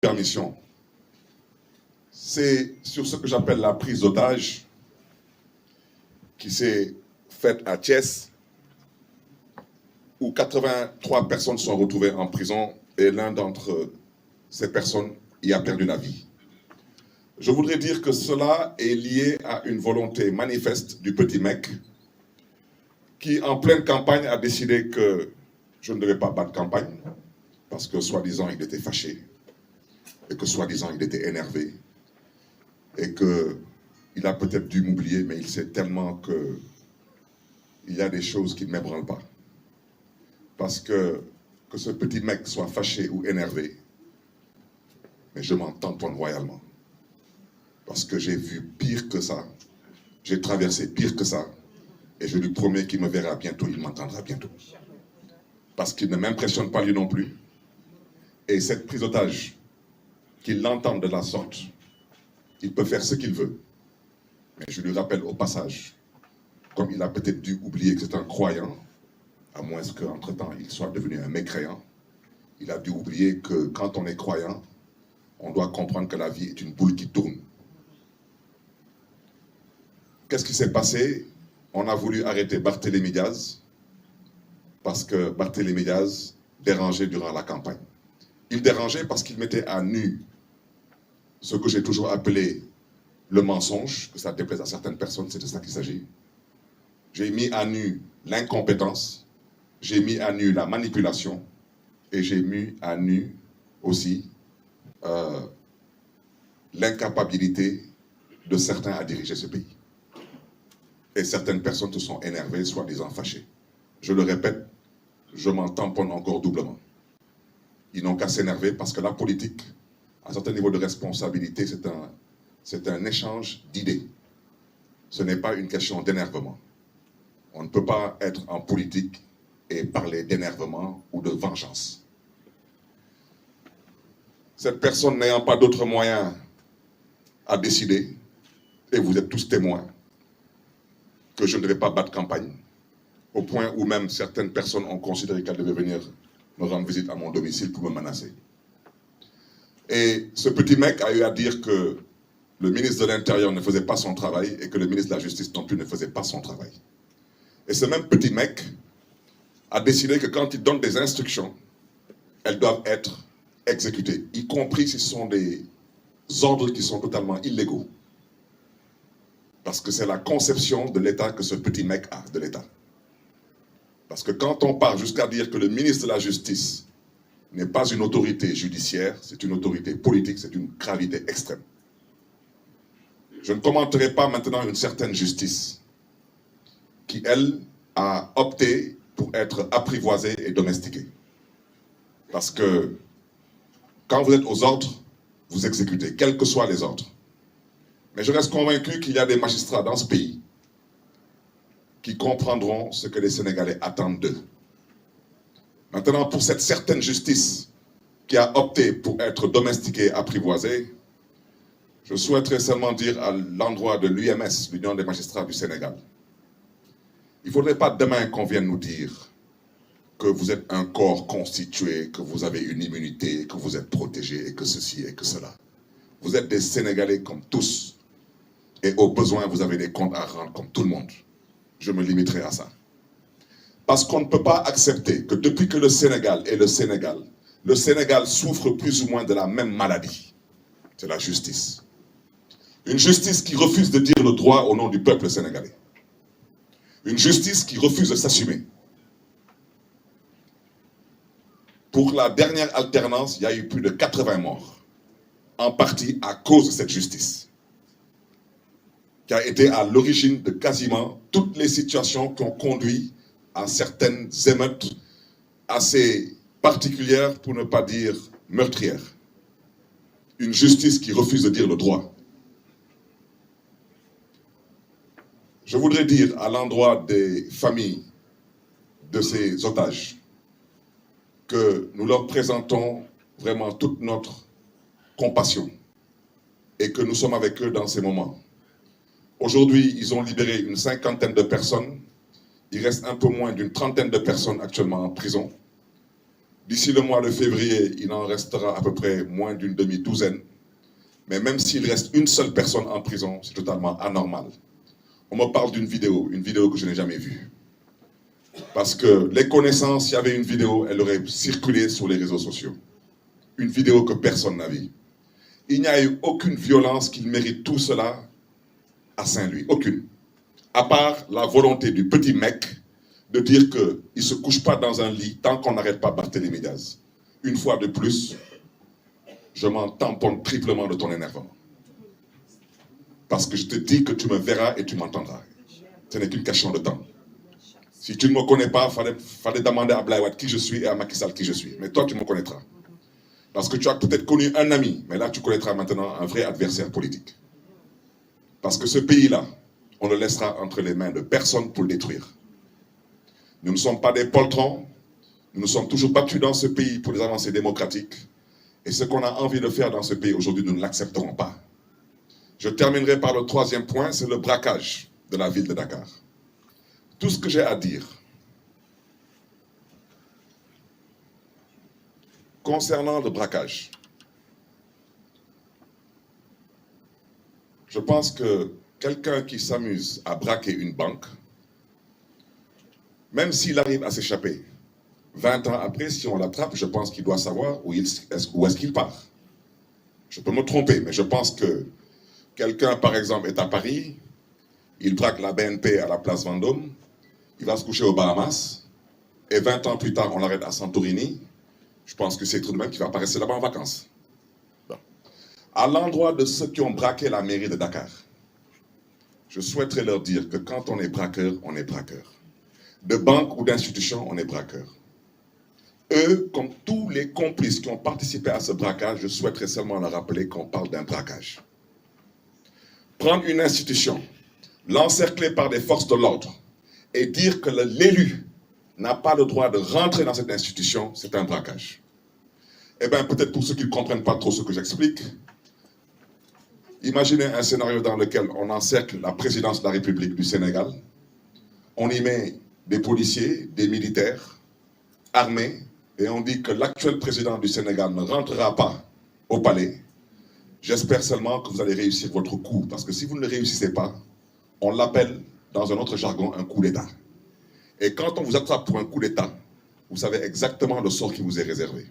permission. C'est sur ce que j'appelle la prise d'otage qui s'est faite à Thiès, où 83 personnes sont retrouvées en prison et l'un d'entre ces personnes y a perdu la vie. Je voudrais dire que cela est lié à une volonté manifeste du petit mec qui, en pleine campagne, a décidé que je ne devais pas battre campagne parce que, soi-disant, il était fâché et que, soi-disant, il était énervé et qu'il a peut-être dû m'oublier, mais il sait tellement qu'il y a des choses qui ne m'ébranlent pas. Parce que ce petit mec soit fâché ou énervé, mais je m'en tamponne royalement. Parce que j'ai vu pire que ça, j'ai traversé pire que ça, et je lui promets qu'il me verra bientôt, il m'entendra bientôt. Parce qu'il ne m'impressionne pas lui non plus. Et cette prise d'otage, qu'il l'entende de la sorte, il peut faire ce qu'il veut. Mais je lui rappelle au passage, comme il a peut-être dû oublier que c'est un croyant, à moins qu'entre-temps il soit devenu un mécréant, il a dû oublier que quand on est croyant, on doit comprendre que la vie est une boule qui tourne. Qu'est-ce qui s'est passé? On a voulu arrêter Barthélémy Diaz parce que Barthélémy Diaz dérangeait durant la campagne. Il dérangeait parce qu'il mettait à nu ce que j'ai toujours appelé le mensonge, que ça déplaise à certaines personnes, c'est de ça qu'il s'agit. J'ai mis à nu l'incompétence, j'ai mis à nu la manipulation et j'ai mis à nu aussi l'incapacité de certains à diriger ce pays. Et certaines personnes se sont énervées, soi-disant fâchées. Je le répète, je m'en tamponne encore doublement. Ils n'ont qu'à s'énerver parce que la politique, à un certain niveau de responsabilité, c'est un échange d'idées. Ce n'est pas une question d'énervement. On ne peut pas être en politique et parler d'énervement ou de vengeance. Cette personne n'ayant pas d'autre moyen a décidé, et vous êtes tous témoins, que je ne devais pas battre campagne, au point où même certaines personnes ont considéré qu'elle devait venir me rendre visite à mon domicile pour me menacer. Et ce petit mec a eu à dire que le ministre de l'Intérieur ne faisait pas son travail et que le ministre de la Justice non plus ne faisait pas son travail. Et ce même petit mec a décidé que quand il donne des instructions, elles doivent être exécutées, y compris si ce sont des ordres qui sont totalement illégaux. Parce que c'est la conception de l'État que ce petit mec a, de l'État. Parce que quand on part jusqu'à dire que le ministre de la Justice n'est pas une autorité judiciaire, c'est une autorité politique, c'est une gravité extrême. Je ne commenterai pas maintenant une certaine justice qui, elle, a opté pour être apprivoisée et domestiquée. Parce que quand vous êtes aux ordres, vous exécutez, quels que soient les ordres. Mais je reste convaincu qu'il y a des magistrats dans ce pays qui comprendront ce que les Sénégalais attendent d'eux. Maintenant, pour cette certaine justice qui a opté pour être domestiquée, apprivoisée, je souhaiterais seulement dire à l'endroit de l'UMS, l'Union des magistrats du Sénégal, il ne faudrait pas demain qu'on vienne nous dire que vous êtes un corps constitué, que vous avez une immunité, que vous êtes protégé et que ceci et que cela. Vous êtes des Sénégalais comme tous. Et au besoin, vous avez des comptes à rendre comme tout le monde. Je me limiterai à ça. Parce qu'on ne peut pas accepter que depuis que le Sénégal est le Sénégal souffre plus ou moins de la même maladie. C'est la justice. Une justice qui refuse de dire le droit au nom du peuple sénégalais. Une justice qui refuse de s'assumer. Pour la dernière alternance, il y a eu plus de 80 morts. En partie à cause de cette justice, qui a été à l'origine de quasiment toutes les situations qui ont conduit à certaines émeutes assez particulières, pour ne pas dire meurtrières. Une justice qui refuse de dire le droit. Je voudrais dire à l'endroit des familles de ces otages que nous leur présentons vraiment toute notre compassion et que nous sommes avec eux dans ces moments. Aujourd'hui, ils ont libéré une 50aine de personnes. Il reste un peu moins d'une 30aine de personnes actuellement en prison. D'ici le mois de février, il en restera à peu près moins d'une demi-douzaine. Mais même s'il reste une seule personne en prison, c'est totalement anormal. On me parle d'une vidéo que je n'ai jamais vue. Parce que les connaissances, s'il y avait une vidéo, elle aurait circulé sur les réseaux sociaux. Une vidéo que personne n'a vue. Il n'y a eu aucune violence qui mérite tout cela à Saint-Louis. Aucune. À part la volonté du petit mec de dire qu'il ne se couche pas dans un lit tant qu'on n'arrête pas Barthélémy Diaz. Une fois de plus, je m'en tamponne triplement de ton énervement. Parce que je te dis que tu me verras et tu m'entendras. Ce n'est qu'une question de temps. Si tu ne me connais pas, il fallait demander à Abdoulaye Wade qui je suis et à Macky Sall qui je suis. Mais toi, tu me connaîtras. Parce que tu as peut-être connu un ami, mais là, tu connaîtras maintenant un vrai adversaire politique. Parce que ce pays-là, on le laissera entre les mains de personne pour le détruire. Nous ne sommes pas des poltrons. Nous nous sommes toujours battus dans ce pays pour les avancées démocratiques. Et ce qu'on a envie de faire dans ce pays aujourd'hui, nous ne l'accepterons pas. Je terminerai par le troisième point, c'est le braquage de la ville de Dakar. Tout ce que j'ai à dire concernant le braquage, je pense que quelqu'un qui s'amuse à braquer une banque, même s'il arrive à s'échapper, 20 ans après, si on l'attrape, je pense qu'il doit savoir où est-ce qu'il part. Je peux me tromper, mais je pense que quelqu'un, par exemple, est à Paris, il braque la BNP à la place Vendôme, il va se coucher aux Bahamas, et 20 ans plus tard, on l'arrête à Santorini. Je pense que c'est tout de même qu'il va pas rester là-bas en vacances. Bon. À l'endroit de ceux qui ont braqué la mairie de Dakar, je souhaiterais leur dire que quand on est braqueur, on est braqueur. De banque ou d'institution, on est braqueur. Eux, comme tous les complices qui ont participé à ce braquage, je souhaiterais seulement leur rappeler qu'on parle d'un braquage. Prendre une institution, l'encercler par des forces de l'ordre, et dire que l'élu n'a pas le droit de rentrer dans cette institution, c'est un braquage. Eh bien, peut-être pour ceux qui ne comprennent pas trop ce que j'explique, imaginez un scénario dans lequel on encercle la présidence de la République du Sénégal, on y met des policiers, des militaires, armés, et on dit que l'actuel président du Sénégal ne rentrera pas au palais. J'espère seulement que vous allez réussir votre coup, parce que si vous ne le réussissez pas, on l'appelle, dans un autre jargon, un coup d'État. Et quand on vous attrape pour un coup d'État, vous savez exactement le sort qui vous est réservé.